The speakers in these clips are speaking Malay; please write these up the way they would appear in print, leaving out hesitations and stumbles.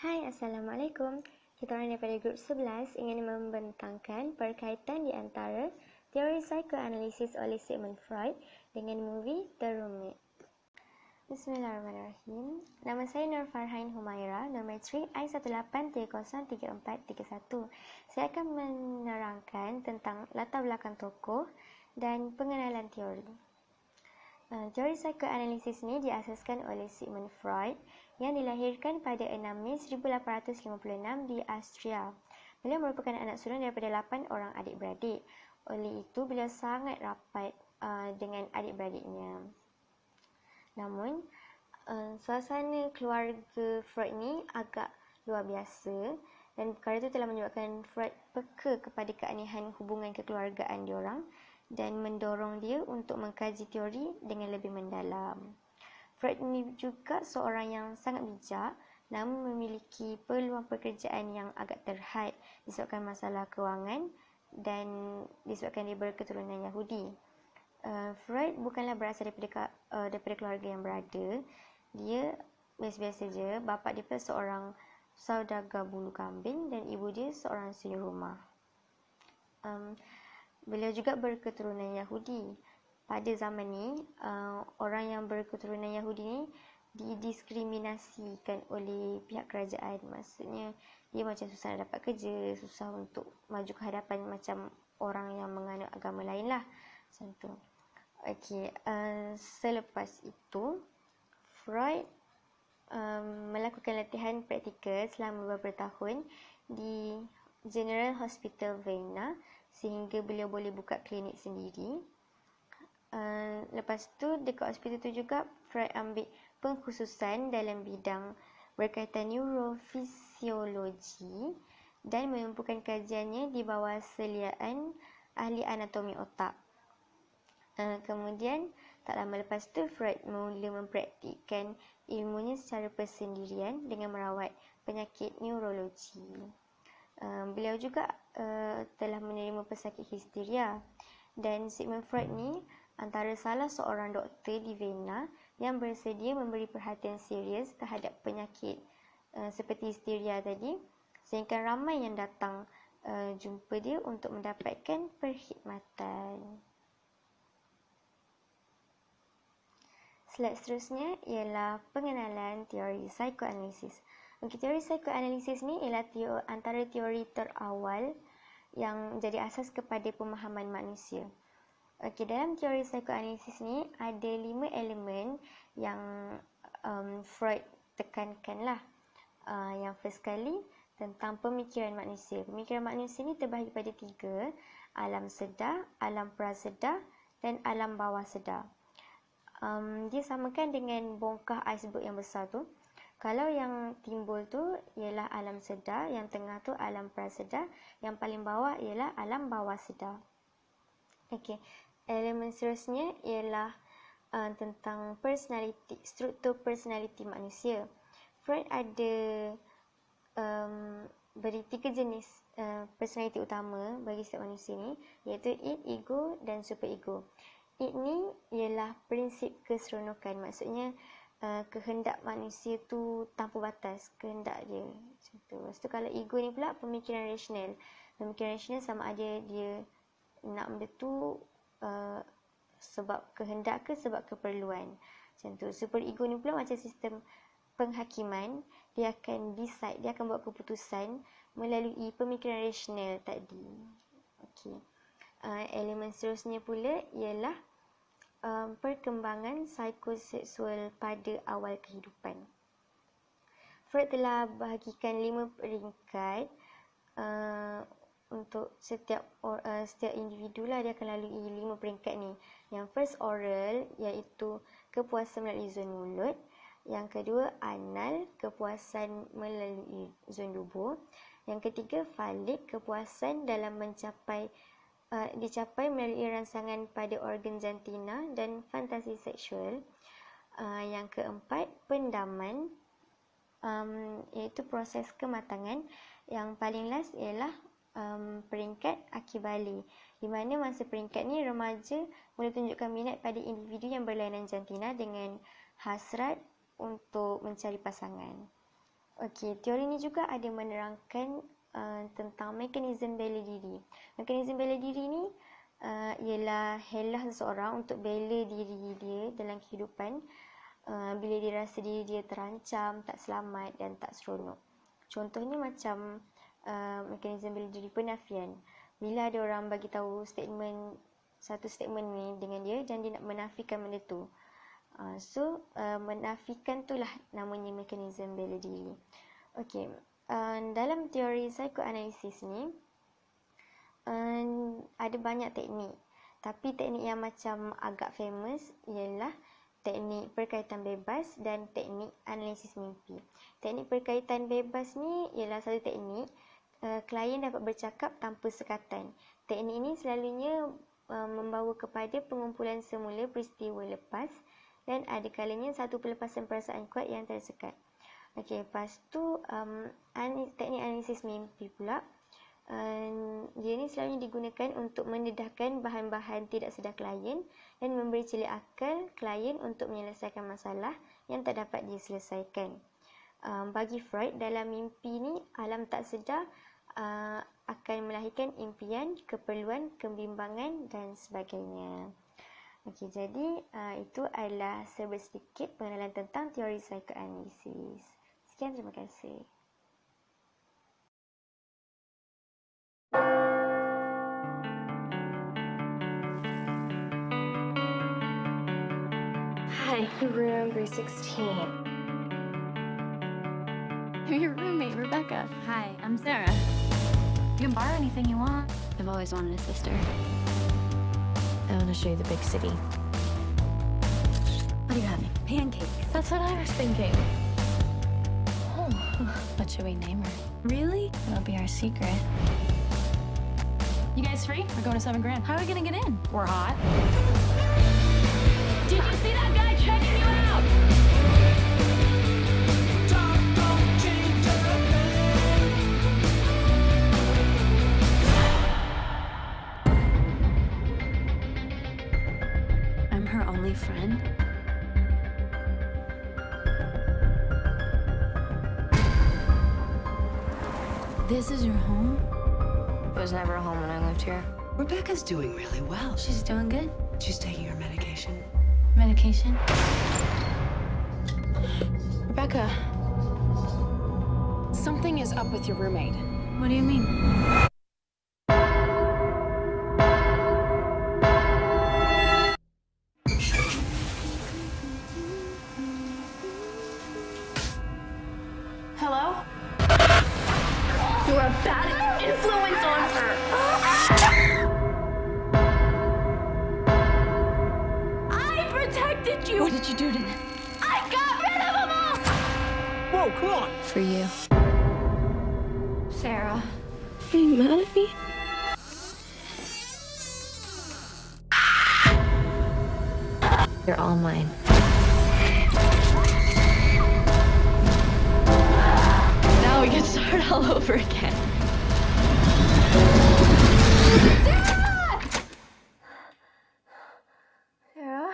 Hai, Assalamualaikum. Kita orang daripada grup 11 ingin membentangkan perkaitan di antara teori psikoanalisis oleh Sigmund Freud dengan movie The Roommate. Bismillahirrahmanirrahim. Nama saya Nur Farhain Humaira, nombor tri I18303431. Saya akan menerangkan tentang latar belakang tokoh dan pengenalan teori. Teori psikoanalisis ini diasaskan oleh Sigmund Freud yang dilahirkan pada 6 Mei 1856 di Austria. Beliau merupakan anak sulung daripada 8 orang adik-beradik. Oleh itu, beliau sangat rapat dengan adik-beradiknya. Namun, suasana keluarga Freud ini agak luar biasa dan perkara itu telah menyebabkan Freud peka kepada keanehan hubungan kekeluargaan diorang dan mendorong dia untuk mengkaji teori dengan lebih mendalam. Freud ini juga seorang yang sangat bijak namun memiliki peluang pekerjaan yang agak terhad disebabkan masalah kewangan dan disebabkan dia berketurunan Yahudi. Freud bukanlah berasal daripada keluarga yang berada. Dia biasa-biasa je. Bapa dia seorang saudagar bulu kambing dan ibu dia seorang suri rumah. Beliau juga berketurunan Yahudi. Pada zaman ni, orang yang berketurunan Yahudi ni didiskriminasikan oleh pihak kerajaan. Maksudnya, dia macam susah nak dapat kerja, susah untuk maju ke hadapan macam orang yang menganut agama lain lah. Macam tu. Okey, selepas itu, Freud melakukan latihan praktikal selama beberapa tahun di General Hospital Vienna sehingga beliau boleh buka klinik sendiri. Lepas tu dekat hospital tu juga Freud ambil pengkhususan dalam bidang berkaitan neurofisiologi dan menumpukan kajiannya di bawah seliaan ahli anatomi otak. Kemudian tak lama lepas tu Freud mula mempraktikkan ilmunya secara persendirian dengan merawat penyakit neurologi. Beliau juga telah menerima pesakit histeria dan Sigmund Freud ni antara salah seorang doktor di Vienna yang bersedia memberi perhatian serius terhadap penyakit seperti histeria tadi sehingga ramai yang datang jumpa dia untuk mendapatkan perkhidmatan. Slide seterusnya ialah pengenalan teori psikoanalisis. Teori psikoanalisis ni ialah antara teori terawal yang jadi asas kepada pemahaman manusia. Dalam teori psikoanalisis ni ada 5 elemen yang Freud tekankan lah. Yang first kali tentang pemikiran manusia. Pemikiran manusia ni terbahagi pada 3, alam sedar, alam prasedar dan alam bawah sedar. Dia samakan dengan bongkah iceberg yang besar tu. Kalau yang timbul tu ialah alam sedar, yang tengah tu alam prasedar, yang paling bawah ialah alam bawah sedar. Elemen seterusnya ialah tentang personality, struktur personality manusia. Freud ada beri 3 jenis personality utama bagi setiap manusia ni, iaitu id, ego dan superego. Id ni ialah prinsip keseronokan, maksudnya kehendak manusia tu tanpa batas, kehendak dia macam tu. Lepas tu kalau ego ni pula pemikiran rasional. Pemikiran rasional sama ada dia nak benda tu sebab kehendak ke sebab keperluan. Macam tu. Super ego ni pula macam sistem penghakiman, dia akan decide, dia akan buat keputusan melalui pemikiran rasional tadi. Elemen seterusnya pula ialah perkembangan psikoseksual pada awal kehidupan. Freud telah bahagikan 5 peringkat untuk setiap individu lah, dia akan lalui 5 peringkat ni. Yang first oral, iaitu kepuasan melalui zon mulut. Yang kedua anal, kepuasan melalui zon tubuh. Yang ketiga falik, kepuasan dalam dicapai melalui rangsangan pada organ jantina dan fantasi seksual. Yang keempat, pendaman, iaitu proses kematangan. Yang paling last ialah peringkat akibali, di mana masa peringkat ni remaja mula tunjukkan minat pada individu yang berlainan jantina dengan hasrat untuk mencari pasangan. Okey, teori ni juga ada menerangkan tentang mekanisme bela diri. Mekanisme bela diri ni ialah helah seseorang untuk bela diri dia dalam kehidupan bila dia rasa diri dia terancam, tak selamat dan tak seronok. Contohnya macam mekanisme bela diri penafian. Bila ada orang bagi tahu satu statement ni dengan dia dan dia nak menafikan benda tu. Menafikan itulah namanya mekanisme bela diri. Okey, dalam teori psikoanalisis ni ada banyak teknik. Tapi teknik yang macam agak famous ialah teknik perkaitan bebas dan teknik analisis mimpi. Teknik perkaitan bebas ni ialah satu teknik klien dapat bercakap tanpa sekatan. Teknik ini selalunya membawa kepada pengumpulan semula peristiwa lepas dan ada kalanya satu pelepasan perasaan kuat yang tersekat. Okey, lepas tu teknik analisis mimpi pula. Dia ni selalunya digunakan untuk mendedahkan bahan-bahan tidak sedar klien dan memberi celik akal klien untuk menyelesaikan masalah yang tak dapat diselesaikan. Bagi Freud, dalam mimpi ni alam tak sedar akan melahirkan impian, keperluan, kebimbangan dan sebagainya. Okey, jadi itu adalah sedikit pengenalan tentang teori psikoanalisis. Sekian, terima kasih. Hi, room 316. I'm your roommate, Rebecca. Hi, I'm Sarah. You can borrow anything you want. I've always wanted a sister. I want to show you the big city. What are you having? Pancakes. That's what I was thinking. Oh, What should we name her? really? It'll be our secret. You guys free? We're going to $7 grand. How are we gonna get in? We're hot. Did you see that guy checking you out? I'm her only friend. This is your home? It was never a home when I lived here. Rebecca's doing really well. She's doing good. She's taking her medication. Medication? Rebecca, something is up with your roommate. What do you mean? Hello? You're a bad influence on her. I protected you. What did you do to them? I got rid of them all. Whoa, come on! For you. Sarah. Are you mad at me? You're all mine. Now we can start all over again. Sarah.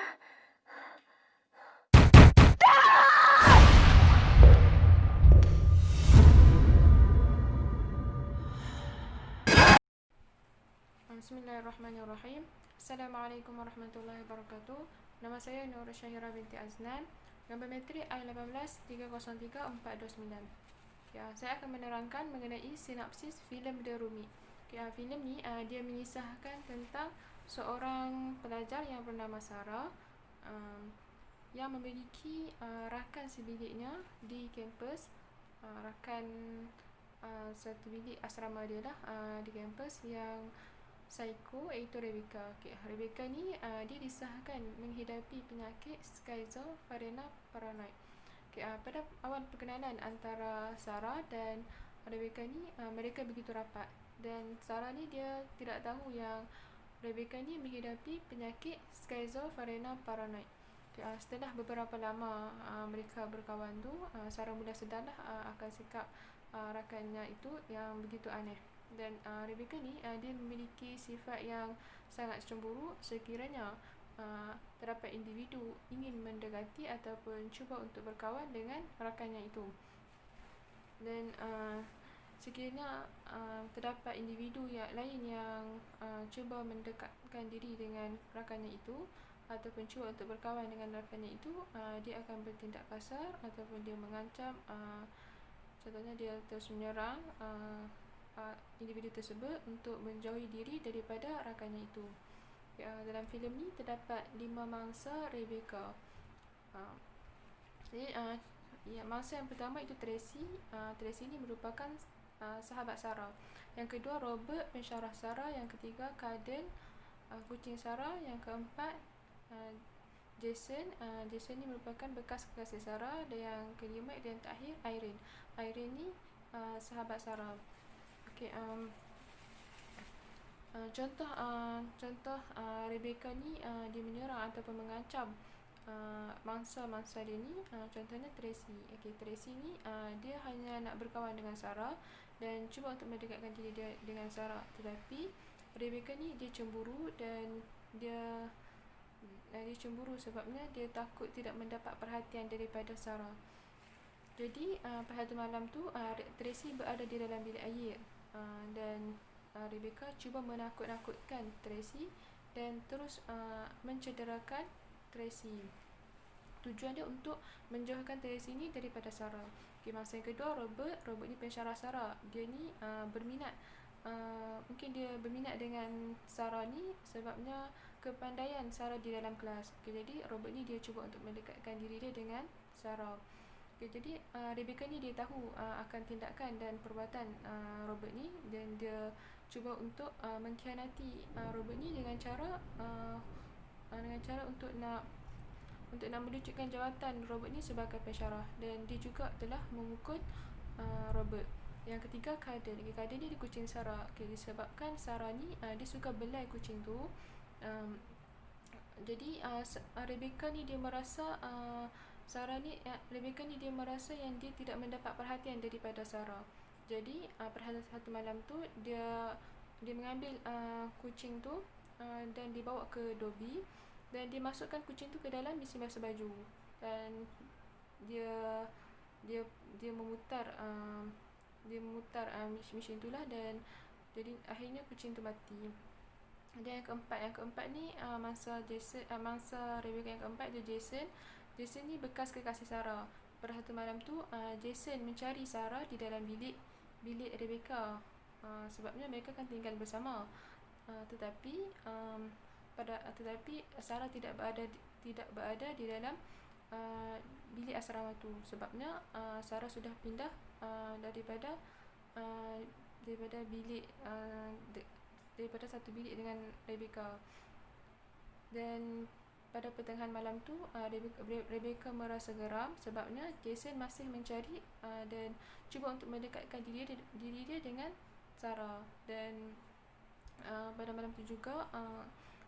Bismillahirrahmanirrahim. Assalamualaikum warahmatullahi wabarakatuh. Nama saya Nur Syahira binti Aznan. Nombor metrik I183034429. Saya akan menerangkan mengenai sinopsis filem The Rumi. Filem ni dia mengisahkan tentang seorang pelajar yang bernama Sarah yang memiliki rakan sebiliknya di kampus, rakan satu bilik asrama dia lah di kampus yang psycho, iaitu Rebecca. Rebecca ni dia disahkan menghidapi penyakit schizophrenia paranoid. Pada awal perkenalan antara Sarah dan Rebecca ni, mereka begitu rapat dan Sarah ni dia tidak tahu yang Rebecca ni menghidapi penyakit schizophrenia paranoid. Setelah beberapa lama mereka berkawan tu, Sarah mula sedarlah akan sikap rakannya itu yang begitu aneh. Dan Rebecca ni dia memiliki sifat yang sangat cemburu sekiranya terdapat individu ingin mendekati ataupun cuba untuk berkawan dengan rakannya itu. Dan sekiranya terdapat individu yang lain yang cuba mendekatkan diri dengan rakannya itu ataupun cuba untuk berkawan dengan rakannya itu, dia akan bertindak kasar ataupun dia mengancam, contohnya dia terus menyerang individu tersebut untuk menjauhi diri daripada rakannya itu. Dalam filem ni terdapat 5 mangsa Rebecca. Jadi mangsa yang pertama itu Tracy. Tracy ni merupakan sahabat Sarah. Yang kedua Robert, pensyarah Sarah. Yang ketiga Caden, kucing Sarah. Yang keempat Jason. Jason ni merupakan bekas kekasih Sarah. Dan yang kelima dan terakhir Irene. Irene ni sahabat Sarah. Okay, contoh Rebecca ni dia menyerang ataupun mengancam mangsa-mangsa dia ni, contohnya Tracy. Okay, Tracy ni dia hanya nak berkawan dengan Sarah dan cuba untuk mendekatkan diri dia dengan Sarah, tetapi Rebecca ni dia cemburu dan dia cemburu sebabnya dia takut tidak mendapat perhatian daripada Sarah. Jadi pada satu malam tu Tracy berada di dalam bilik air, dan Rebecca cuba menakut-nakutkan Tracy dan terus mencederakan Tracy. Tujuan dia untuk menjauhkan Tracy ni daripada Sarah. Okay, mangsa yang kedua Robert ni pensyarah Sarah. Dia ni berminat, mungkin dia berminat dengan Sarah ni sebabnya kepandaian Sarah di dalam kelas. Okay, jadi Robert ni dia cuba untuk mendekatkan diri dia dengan Sarah. Okay, jadi Rebecca ni dia tahu akan tindakan dan perbuatan Robert ni, dan dia cuba untuk mengkhianati Robert ni dengan cara untuk nak melucutkan jawatan Robert ni sebagai pensyarah, dan dia juga telah memukul Robert. Yang ketiga Caden. Caden ni dia kucing Sarah. Okay, disebabkan Sarah ni dia suka belai kucing tu, jadi Rebecca ni dia merasa Rebecca ni dia merasa yang dia tidak mendapat perhatian daripada Sarah. Jadi pada satu malam tu dia mengambil kucing tu dan dibawa ke Dobby, dan dia masukkan kucing tu ke dalam mesin basuh baju, dan dia memutar mesin tu lah, dan jadi akhirnya kucing tu mati. Dan yang keempat ni mangsa Rebecca yang keempat tu Jason. Jason ni bekas kekasih Sarah. Pada satu malam tu Jason mencari Sarah di dalam bilik Rebecca, sebabnya mereka kan tinggal bersama, tetapi Sarah tidak berada di dalam bilik asrama tu, sebabnya Sarah sudah pindah daripada satu bilik dengan Rebecca. Dan pada pertengahan malam tu Rebecca merasa geram sebabnya Jason masih mencari dan cuba untuk mendekatkan diri dia dengan Sarah. Dan pada malam tu juga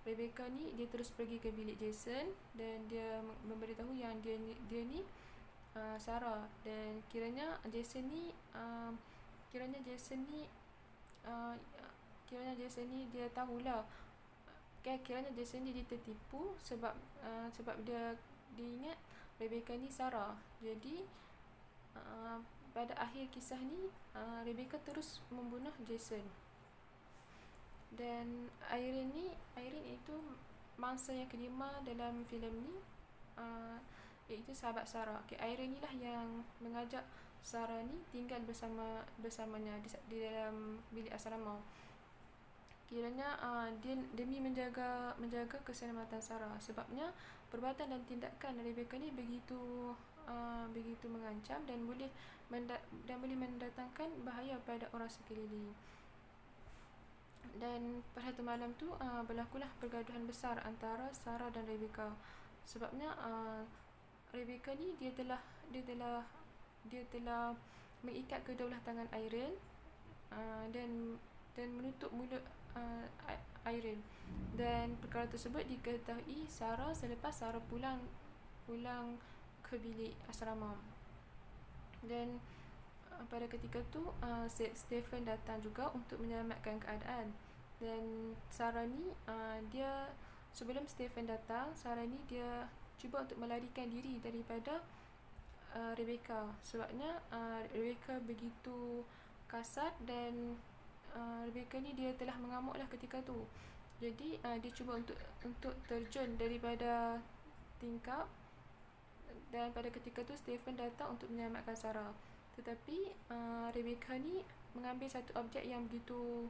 Rebecca ni dia terus pergi ke bilik Jason, dan dia memberitahu yang dia ni Sarah, dan kiranya Jason ni dia tahulah, kiranya Jason ni dia tertipu sebab dia ingat Rebecca ni Sarah. Jadi pada akhir kisah ni Rebecca terus membunuh Jason. Dan Irene itu mangsa yang kelima dalam filem ni, iaitu sahabat Sarah. Okay, Irene ni lah yang mengajak Sarah ni tinggal bersamanya di dalam bilik asrama. Kiranya dia demi menjaga keselamatan Sarah, sebabnya perbuatan dan tindakan Rebecca ni begitu mengancam dan boleh mendatangkan bahaya pada orang sekeliling. Dan pada satu malam tu berlakulah pergaduhan besar antara Sarah dan Rebecca, sebabnya Rebecca ni dia telah mengikat kedua belah tangan Irene dan menutup mulut Irene. Dan perkara tersebut diketahui Sarah selepas Sarah pulang ke bilik asrama. Dan pada ketika tu Stephen datang juga untuk menyelamatkan keadaan. Dan Sarah ni dia sebelum Stephen datang, Sarah ni dia cuba untuk melarikan diri daripada Rebecca. Sebabnya Rebecca begitu kasar dan Rebecca ni dia telah mengamuklah ketika tu. Jadi dia cuba untuk terjun daripada tingkap, dan pada ketika tu Stephen datang untuk menyelamatkan Sarah. Tetapi Rebecca ni mengambil satu objek yang begitu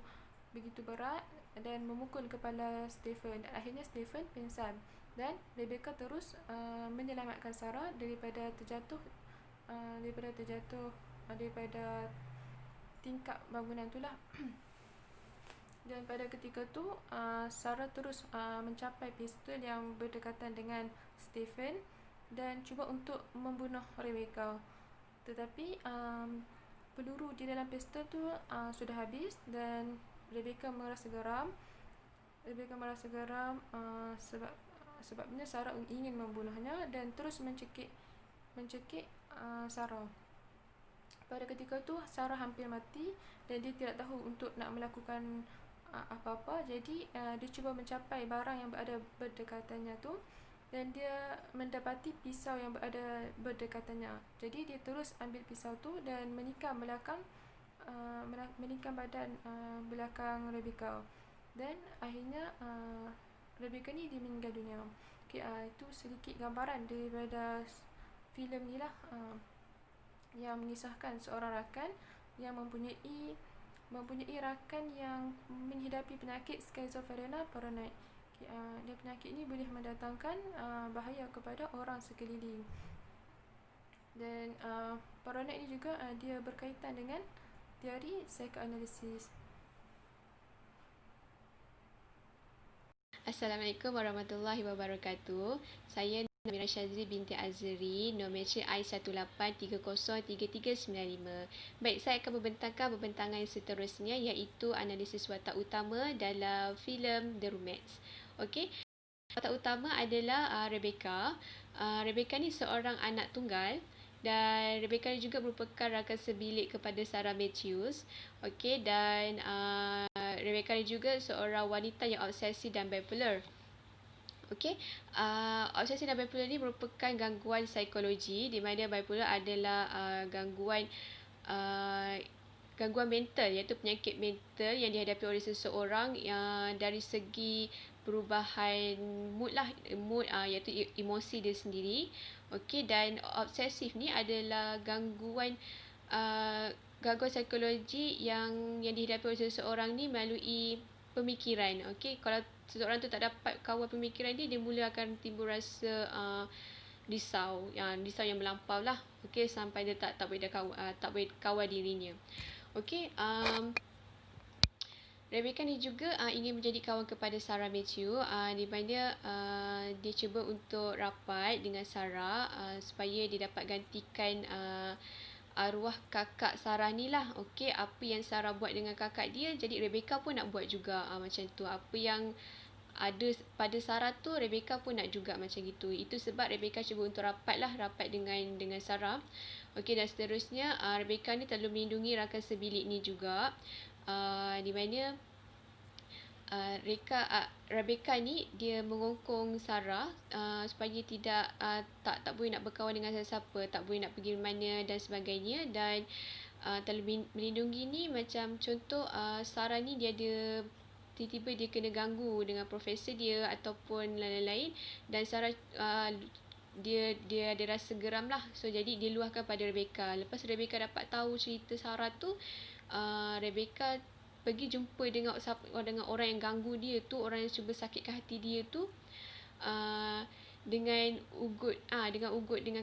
berat dan memukul kepala Stephen, dan akhirnya Stephen pingsan dan Rebecca terus menyelamatkan Sarah daripada terjatuh daripada tingkap bangunan tu lah. Dan pada ketika tu Sarah terus mencapai pistol yang berdekatan dengan Stephen dan cuba untuk membunuh Rebecca. Tetapi peluru di dalam pistol tu sudah habis dan Rebecca merasa geram. Sebabnya Sarah ingin membunuhnya dan terus mencekik Sarah. Pada ketika tu Sarah hampir mati dan dia tidak tahu untuk nak melakukan apa-apa. Jadi dia cuba mencapai barang yang berada berdekatannya tu dan dia mendapati pisau yang berada berdekatannya. Jadi dia terus ambil pisau tu dan menikam badan belakang Rebecca. Dan akhirnya Rebecca ni dia meninggal dunia. Itu sedikit gambaran daripada filem ni lah, yang mengisahkan seorang rakan yang mempunyai rakan yang menghadapi penyakit skizofrenia paranoid. Dan penyakit ni boleh mendatangkan bahaya kepada orang sekeliling. Dan paranoid ni juga dia berkaitan dengan teori psikoanalisis. Assalamualaikum warahmatullahi wabarakatuh. Saya Namira Syazri binti Azri, nombor I18303395. Baik, saya akan membentangkan pembentangan yang seterusnya, iaitu analisis watak utama dalam filem The Roommates. Okey. Watak utama adalah Rebecca. Rebecca ni seorang anak tunggal dan Rebecca ni juga merupakan rakan sebilik kepada Sarah Matthews. Okey, dan Rebecca ni juga seorang wanita yang obsesi dan bipolar. Okey, obsesi dan bipolar ni merupakan gangguan psikologi, di mana bipolar adalah gangguan mental, iaitu penyakit mental yang dihadapi oleh seseorang dari segi perubahan mood lah, iaitu emosi dia sendiri. Okey, dan obsesif ni adalah gangguan psikologi yang dihadapi oleh seseorang ni melalui pemikiran. Okey, kalau seseorang tu tak dapat kawal pemikiran dia mula akan timbul rasa risau yang melampau lah. Okey, sampai dia tak boleh kawal dirinya. Okey, Rebecca ni juga ingin menjadi kawan kepada Sarah Matthews, di mana dia cuba untuk rapat dengan Sarah supaya dia dapat gantikan arwah kakak Sarah ni lah. Okey, apa yang Sarah buat dengan kakak dia, jadi Rebecca pun nak buat juga macam tu. Apa yang ada pada Sarah tu, Rebecca pun nak juga macam gitu. Itu sebab Rebecca cuba untuk rapat dengan Sarah. Okey, dan seterusnya Rebecca ni terlalu melindungi rakan sebilik ni juga. Di mana Rebecca ni dia mengongkong Sarah supaya tak boleh nak berkawan dengan sesiapa, tak boleh nak pergi mana dan sebagainya. Dan terlalu melindungi ni macam contoh Sarah ni dia ada tiba-tiba dia kena ganggu dengan profesor dia ataupun lain-lain, dan Sarah dia ada rasa geram lah. So jadi dia luahkan pada Rebecca. Lepas Rebecca dapat tahu cerita Sarah tu, Rebecca pergi jumpa dengan orang yang ganggu dia tu, orang yang cuba sakitkan hati dia tu, dengan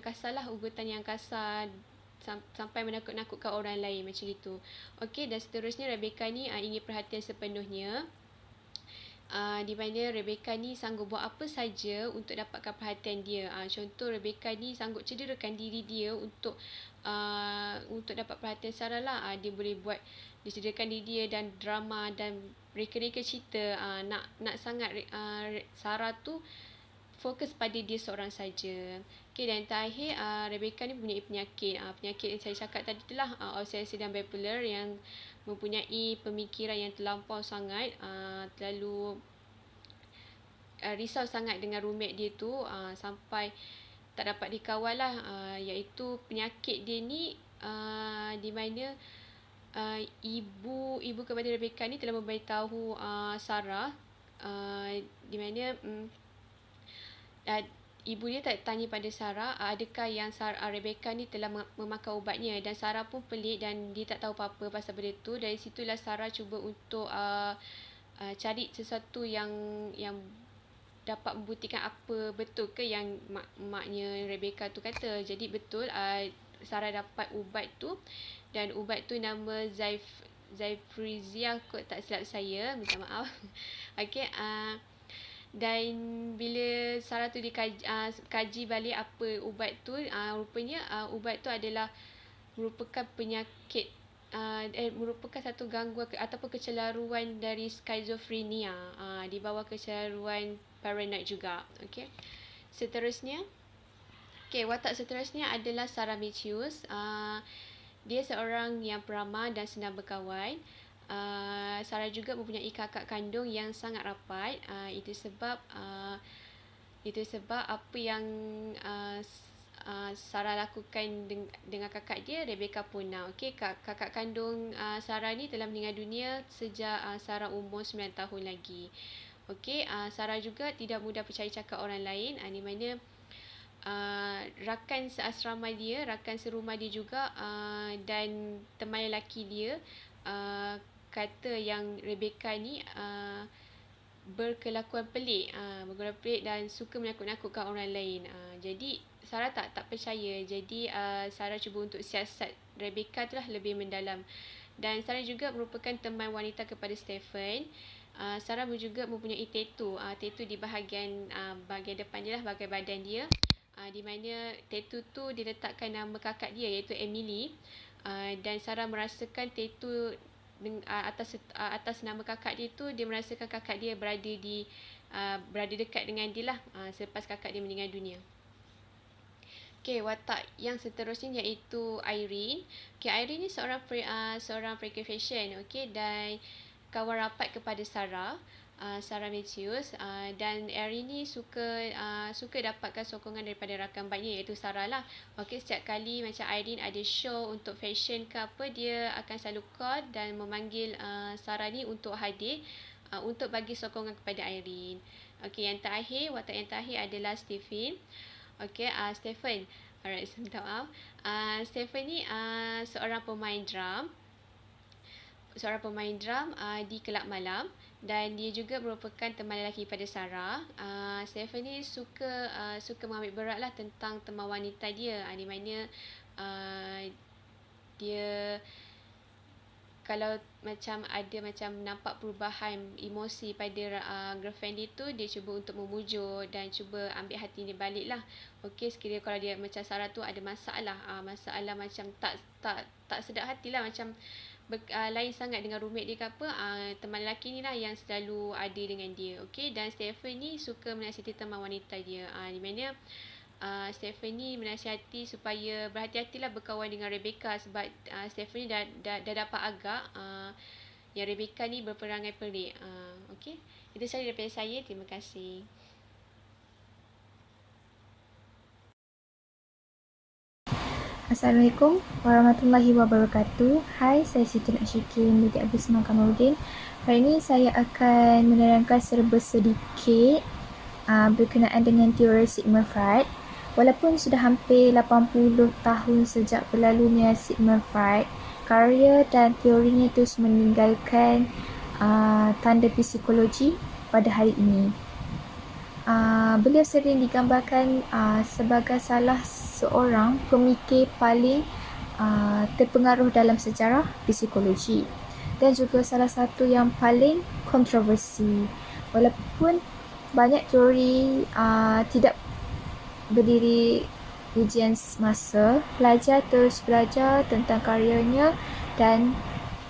kasar lah, ugutan yang kasar sampai menakut-nakutkan orang lain macam itu. Okey, dan seterusnya Rebecca ni ingin perhatian sepenuhnya, di mana Rebecca ni sanggup buat apa saja untuk dapatkan perhatian dia. Contoh, Rebecca ni sanggup cederakan diri dia untuk dapat perhatian Sarah lah. Dia boleh buat disediakan diri dia dan drama dan reka-reka cerita, nak sangat Sarah tu fokus pada dia seorang saja. Okey, dan terakhir Rebecca ni mempunyai penyakit yang saya cakap tadi itulah, obsesi dan bipolar, yang mempunyai pemikiran yang terlampau sangat, terlalu risau sangat dengan roommate dia tu, sampai tak dapat dikawal lah, iaitu penyakit dia ni di mana ibu kepada Rebecca ni telah memberitahu Sarah, di mana ibu dia tak tanya pada Sarah adakah yang Rebecca ni telah memakan ubatnya, dan Sarah pun pelik dan dia tak tahu apa-apa pasal benda tu. Dari situlah Sarah cuba untuk cari sesuatu yang dapat membuktikan apa betul ke yang maknya Rebecca tu kata. Jadi betul, Sarah dapat ubat tu, dan ubat tu nama Zyprexa kot tak silap saya, minta maaf. Okey, dan bila Sarah tu kaji balik apa ubat tu, rupanya ubat tu adalah merupakan penyakit merupakan satu gangguan ataupun kecelaruan dari skizofrenia, di bawah kecelaruan paranoid juga. Okey. Seterusnya, watak seterusnya adalah Sarah Matthews. Dia seorang yang peramah dan senang berkawan. Sarah juga mempunyai kakak kandung yang sangat rapat. Itu sebab apa yang Sarah lakukan dengan kakak dia, Rebecca pun nak. Okey, kakak kandung Sarah ni telah meninggal dunia sejak Sarah umur 9 tahun lagi. Okey, Sarah juga tidak mudah percaya cakap orang lain, di mana rakan seasrama dia, rakan serumah dia juga, dan teman lelaki dia kata yang Rebecca ni berkelakuan pelik, dan suka menakut-nakutkan orang lain. Jadi Sarah tak percaya. Jadi Sarah cuba untuk siasat Rebecca tu lah lebih mendalam. Dan Sarah juga merupakan teman wanita kepada Stephen. Sarah juga mempunyai tattoo di bahagian depan dia lah, bahagian badan dia, di mana tattoo tu diletakkan nama kakak dia iaitu Emily, dan Sarah merasakan tattoo atas nama kakak dia tu, dia merasakan kakak dia berada dekat dengan dia lah, selepas kakak dia meninggal dunia. Okey, watak yang seterusnya iaitu Irene. Okey, Irene ni seorang freaky fashion, okey, dan kawan rapat kepada Sarah Matthews, dan Irene ni suka dapatkan sokongan daripada rakan baiknya iaitu Sarah lah. Okey, setiap kali macam Irene ada show untuk fashion ke apa, dia akan selalu call dan memanggil Sarah ni untuk hadir, untuk bagi sokongan kepada Irene. Okey, watak yang terakhir adalah Stephen. Okey, Stephen. Alright, minta maaf. Stephen ni seorang pemain drum di kelab malam, dan dia juga merupakan teman lelaki pada Sarah. Stephen ni suka mengambil berat lah tentang teman wanita dia, di mana dia kalau macam ada nampak perubahan emosi pada girlfriend dia tu, dia cuba untuk memujuk dan cuba ambil hati dia balik lah. Okey, sekiranya kalau dia macam Sarah tu ada masalah macam tak sedap hati lah, macam lain sangat dengan roommate dia ke apa, teman lelaki ni lah yang selalu ada dengan dia. Okey, dan Stephen ni suka menasihati teman wanita dia, di mana Stephen ni menasihati supaya berhati-hatilah berkawan dengan Rebecca, sebab Stephen ni dah dapat agak yang Rebecca ni berperangai pelik. Okey, itu sahaja daripada saya. Terima kasih. Assalamualaikum warahmatullahi wabarakatuh. Hai, saya Siti Naksyikin binti Abdul Samad Kamaluddin. Hari ini saya akan menerangkan serba sedikit berkenaan dengan teori Sigmund Freud. Walaupun sudah hampir 80 tahun sejak berlalunya Sigmund Freud, karya dan teorinya terus meninggalkan tanda psikologi pada hari ini. Beliau sering digambarkan sebagai salah seorang pemikir paling terpengaruh dalam sejarah psikologi, dan juga salah satu yang paling kontroversi. Walaupun banyak teori tidak berdiri ujian masa, pelajar terus belajar tentang karyanya dan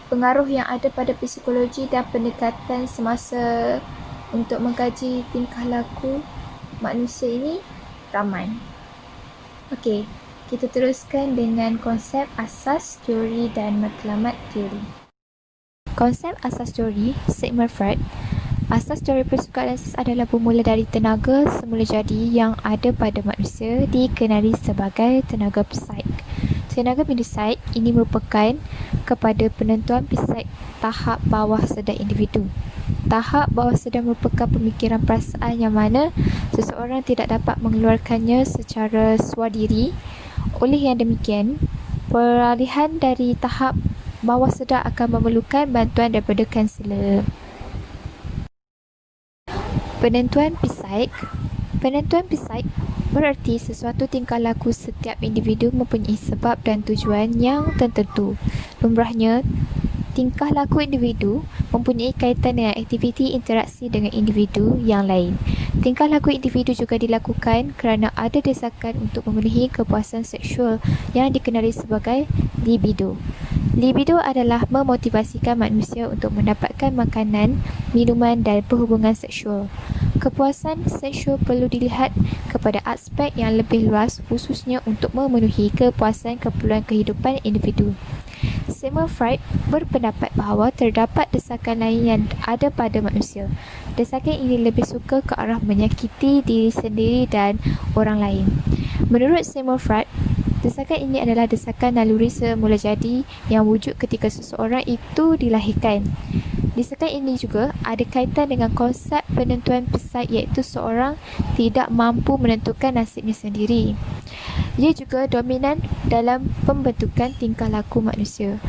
pengaruh yang ada pada psikologi dan pendekatan semasa untuk mengkaji tingkah laku manusia ini ramai. Okey, kita teruskan dengan konsep asas teori dan matlamat teori. Konsep asas teori Sigmund Freud. Asas teori persukaan analisis adalah bermula dari tenaga semula jadi yang ada pada manusia dikenali sebagai tenaga psik. Tenaga psik ini merupakan kepada penentuan psik tahap bawah sedar individu. Tahap bawah sedar merupakan pemikiran perasaan yang mana seseorang tidak dapat mengeluarkannya secara swadiri. Oleh yang demikian, peralihan dari tahap bawah sedar akan memerlukan bantuan daripada kaunselor. Penentuan psik. Penentuan psik bererti sesuatu tingkah laku setiap individu mempunyai sebab dan tujuan yang tertentu. Lumrahnya, tingkah laku individu mempunyai kaitan dengan aktiviti interaksi dengan individu yang lain. Tingkah laku individu juga dilakukan kerana ada desakan untuk memenuhi kepuasan seksual yang dikenali sebagai libido. Libido adalah memotivasikan manusia untuk mendapatkan makanan, minuman dan perhubungan seksual. Kepuasan seksual perlu dilihat kepada aspek yang lebih luas, khususnya untuk memenuhi kepuasan keperluan kehidupan individu. Sigmund Freud berpendapat bahawa terdapat desakan lain yang ada pada manusia. Desakan ini lebih suka ke arah menyakiti diri sendiri dan orang lain. Menurut Sigmund Freud, desakan ini adalah desakan naluri semula jadi yang wujud ketika seseorang itu dilahirkan. Desakan ini juga ada kaitan dengan konsep penentuan psik, iaitu seorang tidak mampu menentukan nasibnya sendiri. Ia juga dominan dalam pembentukan tingkah laku manusia.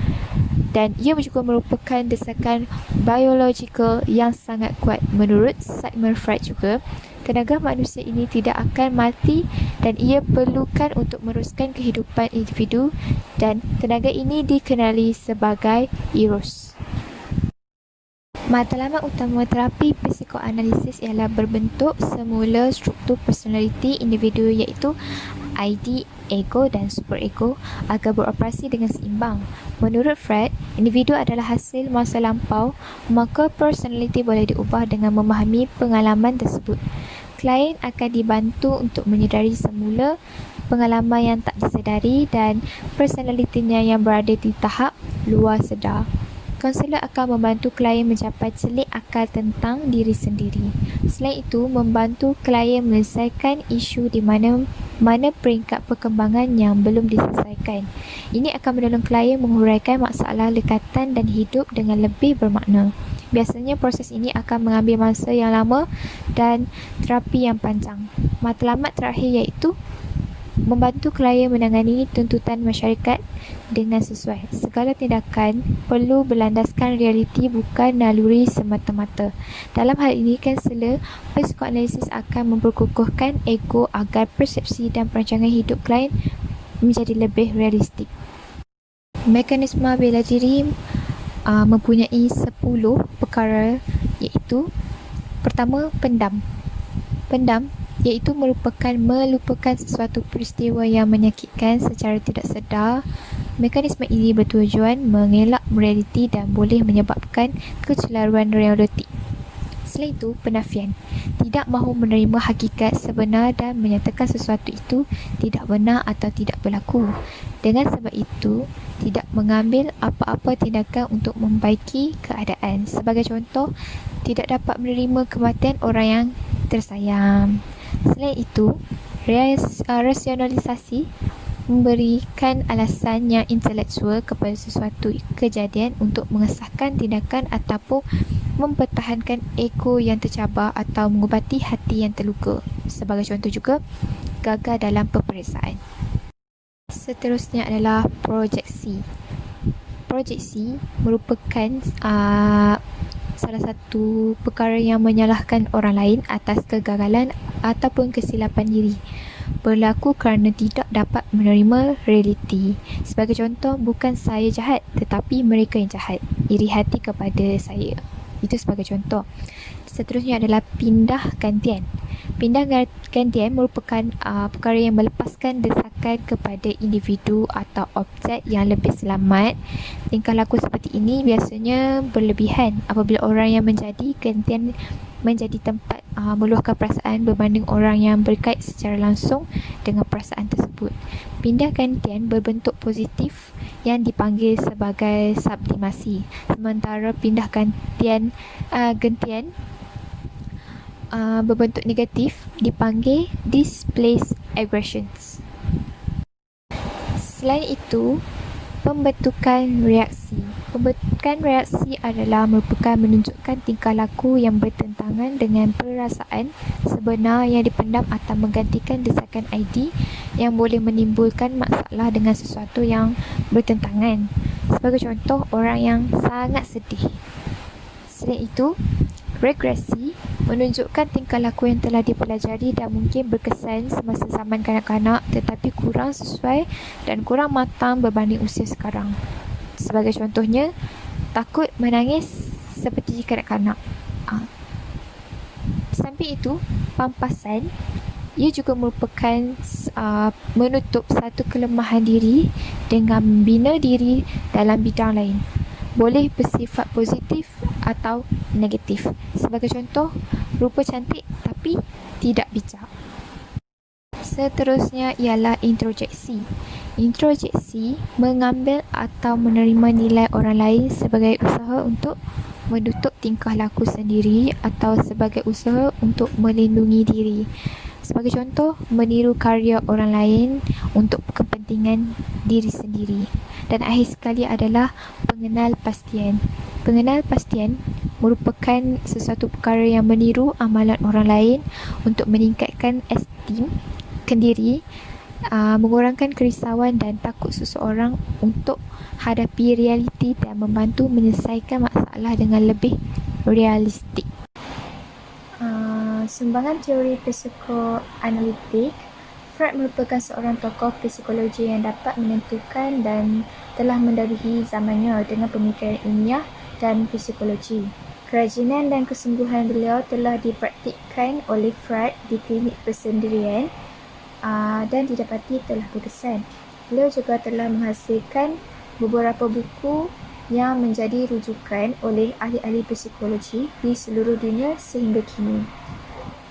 Dan ia juga merupakan desakan biologikal yang sangat kuat. Menurut Sigmund Freud juga, tenaga manusia ini tidak akan mati dan ia perlukan untuk meneruskan kehidupan individu, dan tenaga ini dikenali sebagai eros. Matlamat utama terapi psikoanalisis ialah berbentuk semula struktur personaliti individu, iaitu ID, ego dan superego agar beroperasi dengan seimbang. Menurut Freud, individu adalah hasil masa lampau, maka personaliti boleh diubah dengan memahami pengalaman tersebut. Klien akan dibantu untuk menyedari semula pengalaman yang tak disedari dan personalitinya yang berada di tahap luar sedar. Kaunselor akan membantu klien mencapai celik akal tentang diri sendiri. Selain itu, membantu klien menyelesaikan isu di mana peringkat perkembangan yang belum diselesaikan. Ini akan menolong klien menguraikan masalah lekatan dan hidup dengan lebih bermakna. Biasanya proses ini akan mengambil masa yang lama dan terapi yang panjang. Matlamat terakhir iaitu membantu klien menangani tuntutan masyarakat dengan sesuai. Segala tindakan perlu berlandaskan realiti, bukan naluri semata-mata. Dalam hal ini, kaunselor psikoanalisis akan memperkukuhkan ego agar persepsi dan perancangan hidup klien menjadi lebih realistik. Mekanisme bela diri mempunyai 10 perkara, iaitu pertama, pendam. Pendam iaitu melupakan sesuatu peristiwa yang menyakitkan secara tidak sedar. Mekanisme ini bertujuan mengelak realiti dan boleh menyebabkan kecelaruan neurotik. Selain itu, penafian. Tidak mahu menerima hakikat sebenar dan menyatakan sesuatu itu tidak benar atau tidak berlaku. Dengan sebab itu, tidak mengambil apa-apa tindakan untuk membaiki keadaan. Sebagai contoh, tidak dapat menerima kematian orang yang tersayang. Selain itu, rasionalisasi memberikan alasan yang intelektual kepada sesuatu kejadian untuk mengesahkan tindakan ataupun mempertahankan ego yang tercabar atau mengubati hati yang terluka. Sebagai contoh juga, gagal dalam peperiksaan. Seterusnya adalah projeksi. Projeksi merupakan salah satu perkara yang menyalahkan orang lain atas kegagalan ataupun kesilapan diri. Berlaku kerana tidak dapat menerima realiti. Sebagai contoh, bukan saya jahat tetapi mereka yang jahat. Iri hati kepada saya. Itu sebagai contoh. Seterusnya adalah pindah gantian. Pindah gantian merupakan perkara yang melepaskan desakan kepada individu atau objek yang lebih selamat. Tingkah laku seperti ini biasanya berlebihan apabila orang yang menjadi gantian menjadi tempat meluahkan perasaan berbanding orang yang berkait secara langsung dengan perasaan tersebut. Pindah gantian berbentuk positif yang dipanggil sebagai sublimasi, sementara pindah gantian berbentuk negatif dipanggil displaced aggressions. Selain itu, pembentukan reaksi. Pembentukan reaksi adalah merupakan menunjukkan tingkah laku yang bertentangan dengan perasaan sebenar yang dipendam atau menggantikan desakan ID yang boleh menimbulkan masalah dengan sesuatu yang bertentangan. Sebagai contoh, orang yang sangat sedih. Selain itu, regresi menunjukkan tingkah laku yang telah dipelajari dan mungkin berkesan semasa zaman kanak-kanak tetapi kurang sesuai dan kurang matang berbanding usia sekarang. Sebagai contohnya, takut menangis seperti kanak-kanak. Samping itu, pampasan ia juga merupakan menutup satu kelemahan diri dengan membina diri dalam bidang lain. Boleh bersifat positif atau negatif. Sebagai contoh, rupa cantik tapi tidak bijak. Seterusnya ialah introjeksi. Introjeksi mengambil atau menerima nilai orang lain sebagai usaha untuk menutup tingkah laku sendiri atau sebagai usaha untuk melindungi diri. Sebagai contoh, meniru karya orang lain untuk kepentingan diri sendiri. Dan akhir sekali adalah pengenalpastian. Pengenalpastian merupakan sesuatu perkara yang meniru amalan orang lain untuk meningkatkan esteem diri, mengurangkan kerisauan dan takut seseorang untuk hadapi realiti dan membantu menyelesaikan masalah dengan lebih realistik. Sumbangan teori psikoanalitik. Freud merupakan seorang tokoh psikologi yang dapat menentukan dan telah mendahului zamannya dengan pemikiran ilmiah dan psikologi. Kerajinan dan kesungguhan beliau telah dipraktikkan oleh Freud di klinik persendirian dan didapati telah berkesan. Beliau juga telah menghasilkan beberapa buku yang menjadi rujukan oleh ahli-ahli psikologi di seluruh dunia sehingga kini.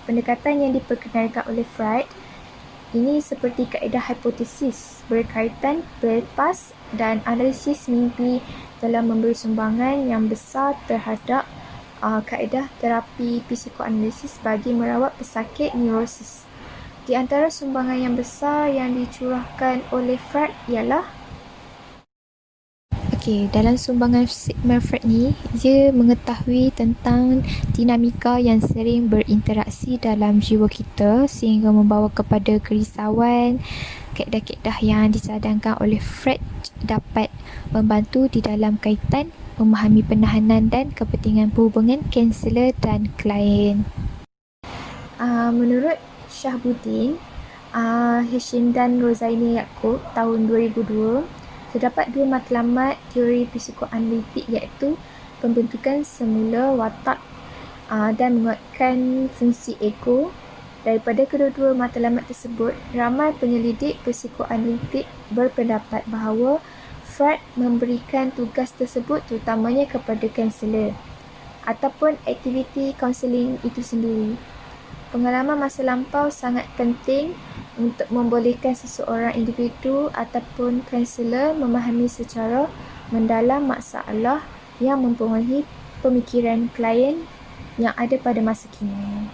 Pendekatan yang diperkenalkan oleh Freud ini seperti kaedah hipotesis berkaitan pelepas dan analisis mimpi telah memberi sumbangan yang besar terhadap kaedah terapi psikoanalisis bagi merawat pesakit neurosis. Di antara sumbangan yang besar yang dicurahkan oleh Freud ialah dalam sumbangan Sigmund Freud ni, ia mengetahui tentang dinamika yang sering berinteraksi dalam jiwa kita sehingga membawa kepada kerisauan. Kaedah-kaedah yang dicadangkan oleh Freud dapat membantu di dalam kaitan memahami penahanan dan kepentingan perhubungan kaunselor dan klien. Menurut Shahabuddin Hashim dan Rozaina Yaakob tahun 2002, terdapat dua matlamat teori psikoanalitik iaitu pembentukan semula watak dan menguatkan fungsi ego. Daripada kedua-dua matlamat tersebut, ramai penyelidik psikoanalitik berpendapat bahawa Freud memberikan tugas tersebut terutamanya kepada kaunselor ataupun aktiviti kaunseling itu sendiri. Pengalaman masa lampau sangat penting untuk membolehkan seseorang individu ataupun kaunselor memahami secara mendalam masalah yang mempengaruhi pemikiran klien yang ada pada masa kini.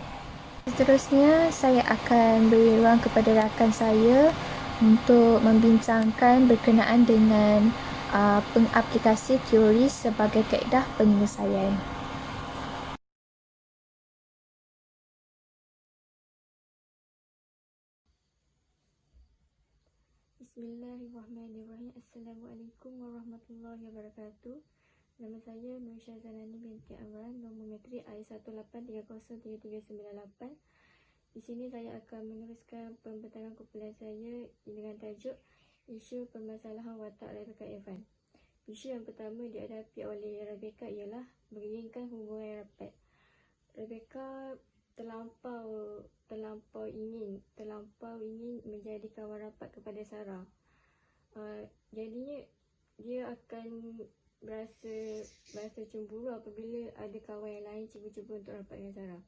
Seterusnya, saya akan beri ruang kepada rakan saya untuk membincangkan berkenaan dengan pengaplikasi teori sebagai kaedah penyelesaian. Bismillahirrahmanirrahim. Assalamualaikum warahmatullahi wabarakatuh. Nama saya Nur Syazanani binti Amran, nombor metrik I1830338. Di sini saya akan meneruskan pembentaran kumpulan saya dengan tajuk Isu Permasalahan Watak Rebecca Evan. Isu yang pertama dihadapi oleh Rebecca ialah menginginkan hubungan yang rapat. Rebecca terlampau ingin menjadi kawan rapat kepada Sarah. Jadinya dia akan berasa cemburu apabila ada kawan yang lain cuba-cuba untuk rapat dengan Sarah.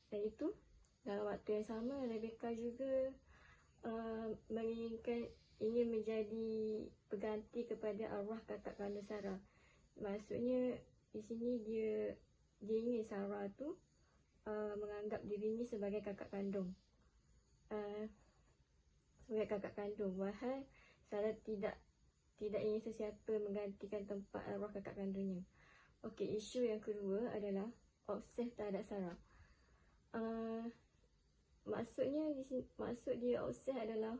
Dan itu dalam waktu yang sama Rebecca juga ingin menjadi pengganti kepada arwah kakak kandung Sarah. Maksudnya di sini dia dia ingin Sarah tu menganggap dirinya sebagai kakak kandung. Wahai Sarah tidak ingin sesiapa menggantikan tempat arwah kakak kandungnya. Okey, isu yang kedua adalah obses terhadap Sarah. Maksud dia obses adalah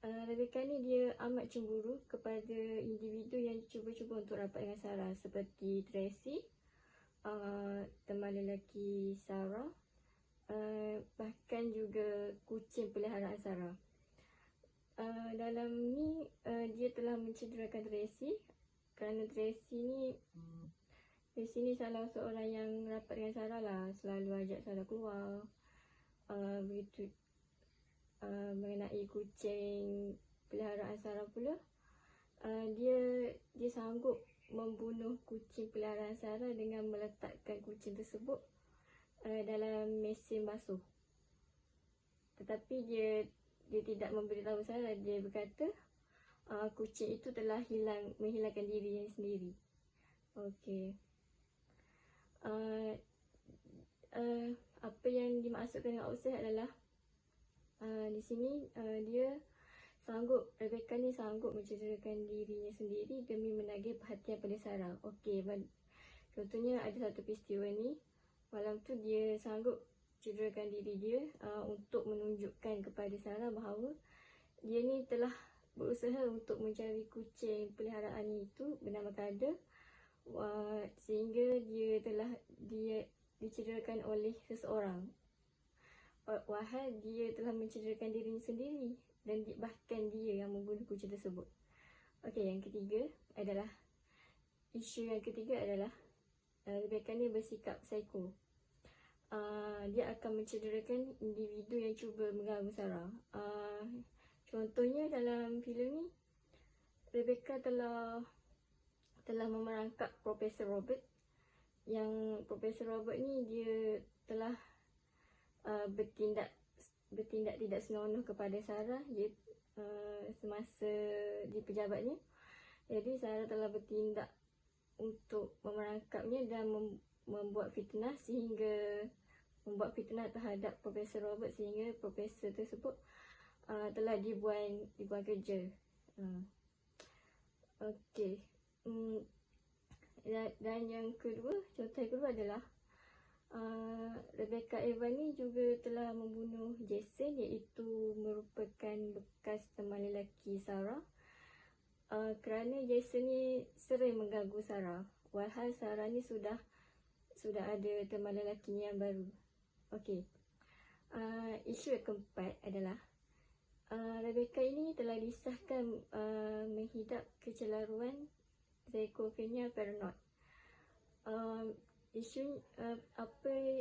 Rebecca ni dia amat cemburu kepada individu yang cuba-cuba untuk rapat dengan Sarah, seperti Tracy, teman lelaki Sarah, bahkan juga kucing peliharaan Sarah. Dalam ni dia telah mencederakan Tracy kerana Tracy ni salah seorang yang rapat dengan Sarah lah, selalu ajak Sarah keluar. Begitu mengenai kucing peliharaan Sarah pula, dia sanggup membunuh kucing peliharaan Sarah dengan meletakkan kucing tersebut dalam mesin basuh. Tetapi dia tidak memberitahu Sarah. Dia berkata kucing itu telah menghilangkan dirinya sendiri. Okey. Apa yang dimaksudkan dengan obses adalah di sini Rebecca ni sanggup mencederakan dirinya sendiri demi menagih perhatian pada Sarah. Okey, contohnya ada satu peristiwa ni, malam tu dia sanggup cederakan diri dia untuk menunjukkan kepada Sarah bahawa dia ni telah berusaha untuk mencari kucing peliharaan itu bernama Kada, sehingga dia dicederakan oleh seseorang. Wahai dia telah mencederakan dirinya sendiri dan bahkan dia yang membunuh kucing tersebut. Okey, isu yang ketiga adalah Rebecca ni bersikap psycho. Dia akan mencederakan individu yang cuba mengganggu Sarah. Contohnya dalam filem ni, Rebecca telah memerangkap Profesor Robert, yang Profesor Robert ni dia telah bertindak tidak senonoh kepada Sarah semasa di pejabatnya. Jadi Sarah telah bertindak untuk memerangkapnya dan membuat fitnah terhadap Profesor Robert, sehingga profesor tersebut telah dibuang kerja. Okey. Dan yang kedua, contoh yang kedua adalah Rebecca Evan ni juga telah membunuh Jason, iaitu merupakan bekas teman lelaki Sarah, kerana Jason ni sering mengganggu Sarah, walhal Sarah ni sudah ada teman lelakinya yang baru. Okey. Isu yang keempat adalah Rebecca ini telah disahkan menghidap kecelaruan skizofrenia paranoid.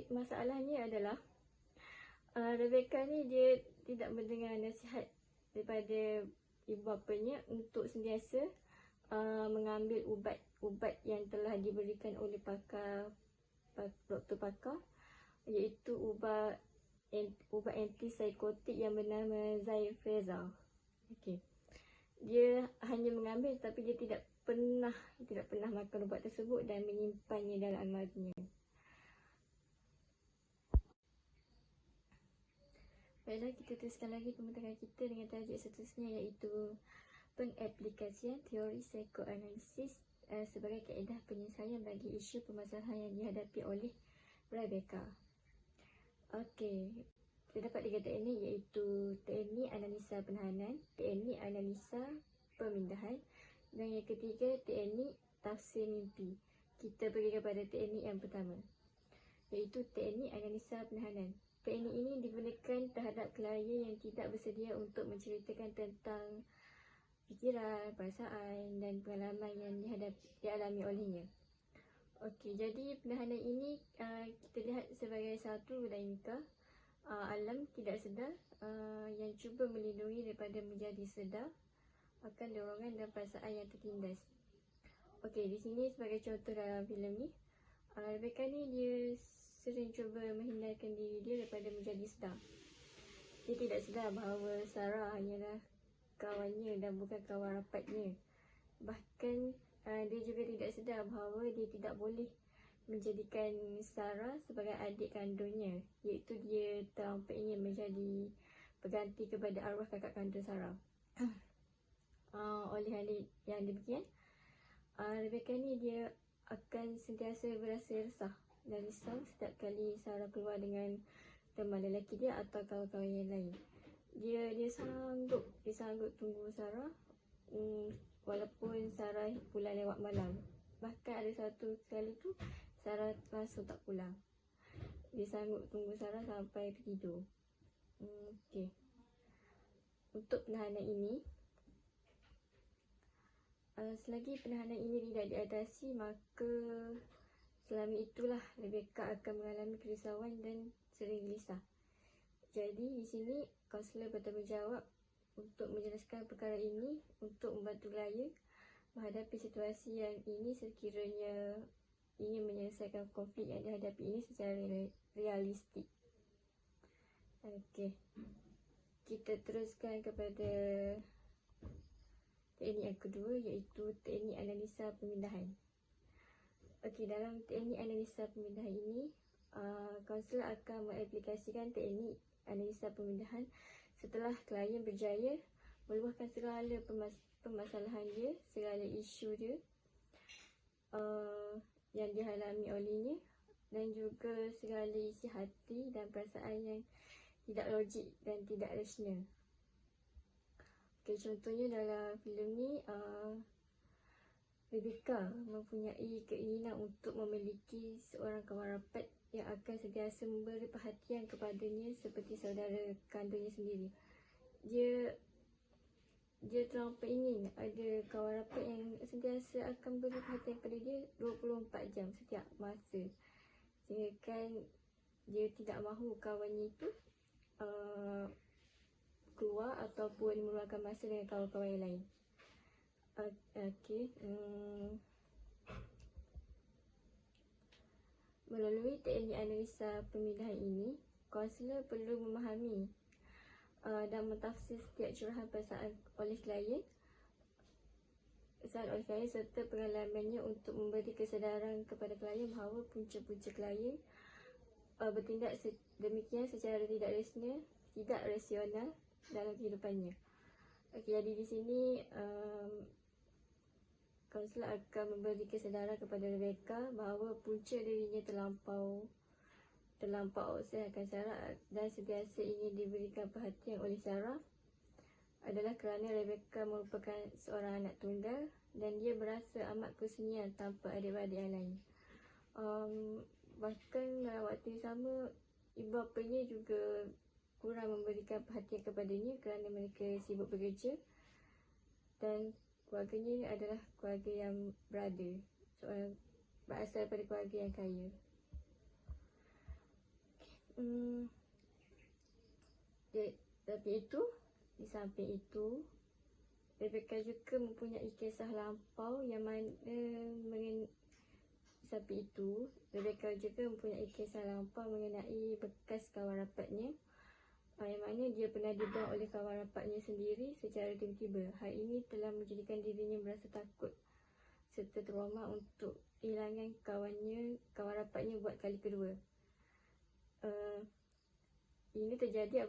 Masalahnya adalah Rebecca ni dia tidak mendengar nasihat daripada ibu bapanya untuk sentiasa mengambil ubat yang telah diberikan oleh doktor pakar, iaitu ubat antipsikotik yang bernama Zyprexa. Okey. Dia hanya mengambil, tapi dia tidak pernah makan ubat tersebut dan menyimpannya dalam almarinya. Baiklah, kita teruskan lagi pembentakan kita dengan tajuk seterusnya, iaitu pengaplikasian teori psikoanalisis sebagai kaedah penyelesaian bagi isu permasalahan yang dihadapi oleh Rebecca. Okey, terdapat 3 teknik, iaitu teknik analisa penahanan, teknik analisa pemindahan, dan yang ketiga teknik tafsir mimpi. Kita pergi kepada teknik yang pertama, iaitu teknik analisa penahanan. Teknik ini digunakan terhadap klien yang tidak bersedia untuk menceritakan tentang fikiran, perasaan dan pengalaman yang dialami olehnya. Okey, jadi penahanan ini kita lihat sebagai satu dinamika alam tidak sedar yang cuba melindungi daripada menjadi sedar akan dorongan dan perasaan yang tertindas. Okey, di sini sebagai contoh dalam filem ni, Rebecca ni dia sering cuba menghindarkan diri dia daripada menjadi sedar. Dia tidak sedar bahawa Sarah hanyalah kawannya dan bukan kawan rapatnya. Bahkan dia juga tidak sedar bahawa dia tidak boleh menjadikan Sarah sebagai adik kandungnya, iaitu dia terlampau ingin menjadi pengganti kepada arwah kakak kandung Sarah. Oleh hal yang demikian, Rebecca ni dia akan sentiasa berasa resah dan risau setiap kali Sarah keluar dengan teman lelaki dia atau kawan-kawan yang lain. Dia sanggup tunggu Sarah walaupun Sarah pulang lewat malam. Bahkan ada satu kali tu Sarah langsung tak pulang. Dia sanggup tunggu Sarah sampai tertidur. Okey. Untuk penahanan ini, selagi penahanan ini tidak diatasi, maka selama itulah Rebecca akan mengalami kerisauan dan sering gelisah. Jadi di sini kaunselor bertanggungjawab untuk menjelaskan perkara ini untuk membantu klien menghadapi situasi yang ini sekiranya ingin menyelesaikan konflik yang dihadapi ini secara realistik. Okey. Kita teruskan kepada teknik yang kedua, iaitu teknik analisa pemindahan. Okey, dalam teknik analisa pemindahan ini, kaunselor akan mengaplikasikan teknik analisa pemindahan setelah klien berjaya meluahkan segala permasalahan dia, segala isu dia yang dialami olehnya, dan juga segala isi hati dan perasaan yang tidak logik dan tidak rasional. Okay, contohnya dalam filem ni, Rebecca mempunyai keinginan untuk memiliki seorang kawan rapat yang akan sentiasa memberi perhatian kepadanya seperti saudara kandungnya sendiri. Dia terlampau ingin ada kawan rapat yang sentiasa akan beri perhatian kepada dia 24 jam setiap masa. Sehingga kan dia tidak mahu kawannya itu keluar ataupun meluangkan masa dengan kawan-kawan yang lain. Okey. Melalui teknik analisa pemindahan ini, kaunselor perlu memahami dan mentafsir setiap curahan perasaan oleh klien serta pengalamannya untuk memberi kesedaran kepada klien bahawa punca-punca klien bertindak demikian secara tidak rasional dalam kehidupannya. Okey, jadi di sini kaunselor akan memberi kesedaran kepada Rebecca bahawa punca dirinya terlampau obses akan Sarah dan sentiasa ingin diberikan perhatian oleh Sarah adalah kerana Rebecca merupakan seorang anak tunggal dan dia berasa amat kesunyian tanpa adik-beradik yang lain. Bahkan dalam waktu yang sama, ibu bapanya juga kurang memberikan perhatian kepadanya kerana mereka sibuk bekerja, dan keluarganya adalah keluarga yang berada, berasal daripada keluarga yang kaya. Tapi di samping itu, Rebecca juga mempunyai kisah lampau yang mana mengenai bekas kawan rapatnya yang mana dia pernah dibuang oleh kawan rapatnya sendiri secara tiba-tiba. Hal ini telah menjadikan dirinya merasa takut serta trauma untuk kehilangan kawan rapatnya buat kali kedua. Ini terjadi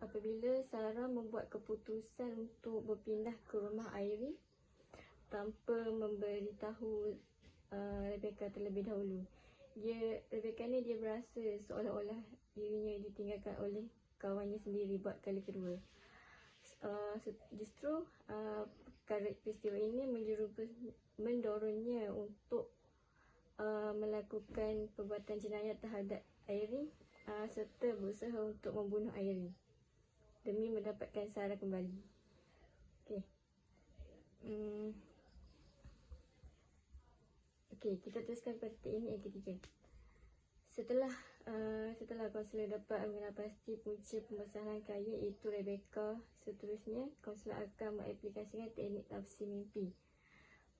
apabila Sarah membuat keputusan untuk berpindah ke rumah Irene tanpa memberitahu Rebecca terlebih dahulu. Rebecca ni dia berasa seolah-olah dirinya ditinggalkan oleh kawannya sendiri buat kali kedua. Justru peristiwa ini mendorongnya untuk melakukan perbuatan jenayat terhadap Irene serta berusaha untuk membunuh Irene demi mendapatkan Sarah kembali. Okey, kita teruskan pada teknik yang ketiga. Setelah kaunselor dapat mengenal pasti punca permasalahan klien iaitu Rebecca, seterusnya kaunselor akan mengaplikasikan teknik tafsir mimpi.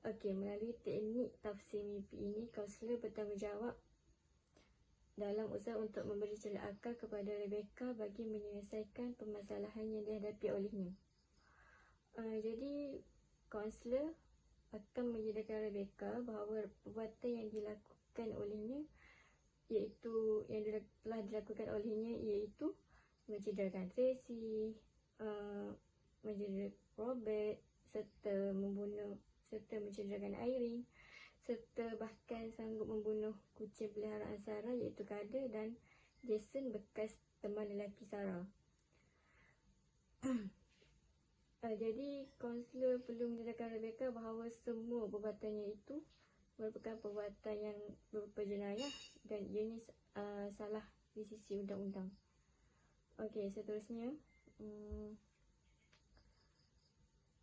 Okey, melalui teknik tafsir mimpi ini, kaunselor bertanggungjawab dalam usaha untuk memberi celah akal kepada Rebecca bagi menyelesaikan permasalahan yang dihadapi olehnya. Jadi kaunselor akan menyedarkan Rebecca bahawa perbuatan yang dilakukan olehnya iaitu telah dilakukan olehnya iaitu mencederakan Tracy, mencederakan Robert serta mencederakan Irene serta bahkan sanggup membunuh kucing peliharaan Sarah iaitu Kader dan Jason bekas teman lelaki Sarah. Jadi kaunselor perlu menyedarkan Rebecca bahawa semua perbuatannya itu merupakan perbuatan yang berupa jenayah dan ianya salah di sisi undang-undang. Okey, seterusnya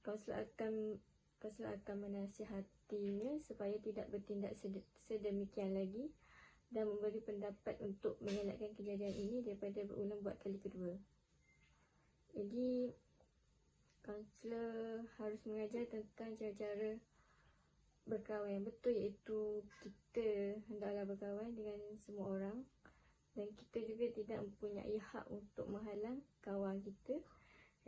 kaunselor akan menasihatinya supaya tidak bertindak sedemikian lagi dan memberi pendapat untuk mengelakkan kejadian ini daripada berulang buat kali kedua. Jadi kaunselor harus mengajar tentang cara-cara berkawan yang betul, iaitu kita hendaklah berkawan dengan semua orang dan kita juga tidak mempunyai hak untuk menghalang kawan kita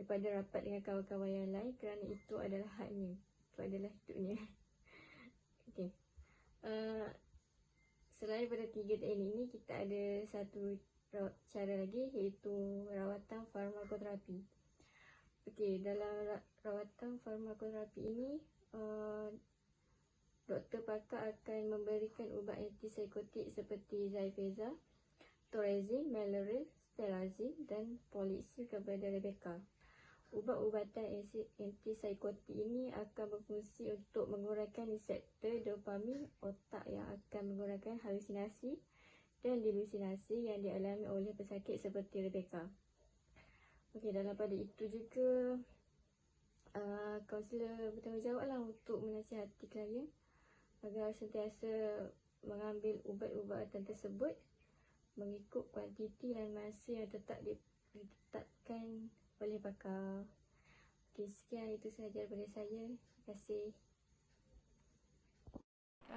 daripada rapat dengan kawan-kawan yang lain kerana itu adalah haknya, itu adalah hidupnya. Okey. Selain daripada 3 teknik ini, kita ada satu cara lagi iaitu rawatan farmakoterapi. Okey, dalam rawatan farmakoterapi ini doktor pakar akan memberikan ubat antipsikotik seperti Zyprexa, Thorazine, Melaril, Stelazine dan Polixil kepada Rebecca. Ubat-ubatan antipsikotik ini akan berfungsi untuk mengurangkan reseptor dopamin otak yang akan mengurangkan halusinasi dan delusinasi yang dialami oleh pesakit seperti Rebecca. Okey, dalam pada itu juga kaunselor bertanggungjawablah untuk menasihati klien agar sentiasa mengambil ubat-ubatan tersebut mengikut kuantiti dan masa yang ditetapkan oleh pakar. Okey, sekian itu sahaja daripada saya. Terima kasih.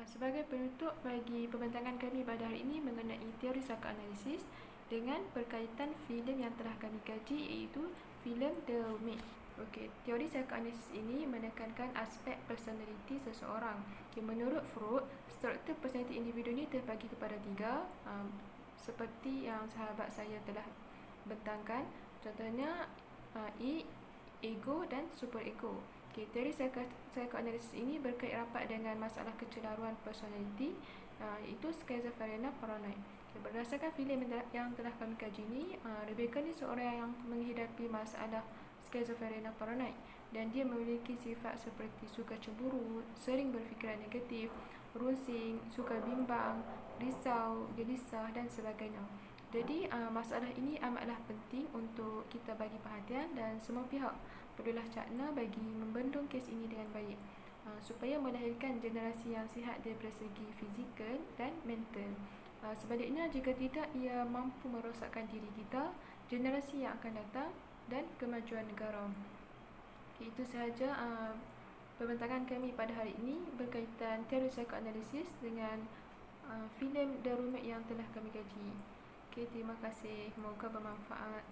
Sebagai penutup bagi pembincangan kami pada hari ini mengenai teori psikoanalisis dengan berkaitan filem yang telah kami kaji iaitu filem The Roommate. Okey, teori psikoanalisis ini menekankan aspek personaliti seseorang. Okay, menurut Freud, struktur personaliti individu ini terbagi kepada 3 seperti yang sahabat saya telah bentangkan. Contohnya ego dan superego. Okay, teori psikoanalisis ini berkait rapat dengan masalah kecelaruan personaliti iaitu skizofrenia paranoid. Okay, berdasarkan filem yang telah kami kaji ini, Rebecca ni seorang yang menghidapi masalah skizofrenia paranoid dan dia memiliki sifat seperti suka cemburu, sering berfikiran negatif, rusing, suka bimbang, risau, gelisah dan sebagainya. Jadi masalah ini amatlah penting untuk kita bagi perhatian dan semua pihak perlulah cakna bagi membendung kes ini dengan baik supaya melahirkan generasi yang sihat daripada segi fizikal dan mental. Sebaliknya, jika tidak, ia mampu merosakkan diri kita, generasi yang akan datang dan kemajuan negara. Okay, itu sahaja pembincangan kami pada hari ini berkaitan teori psikoanalisis dengan filem The Roommate yang telah kami kaji. Okay, terima kasih. Semoga bermanfaat.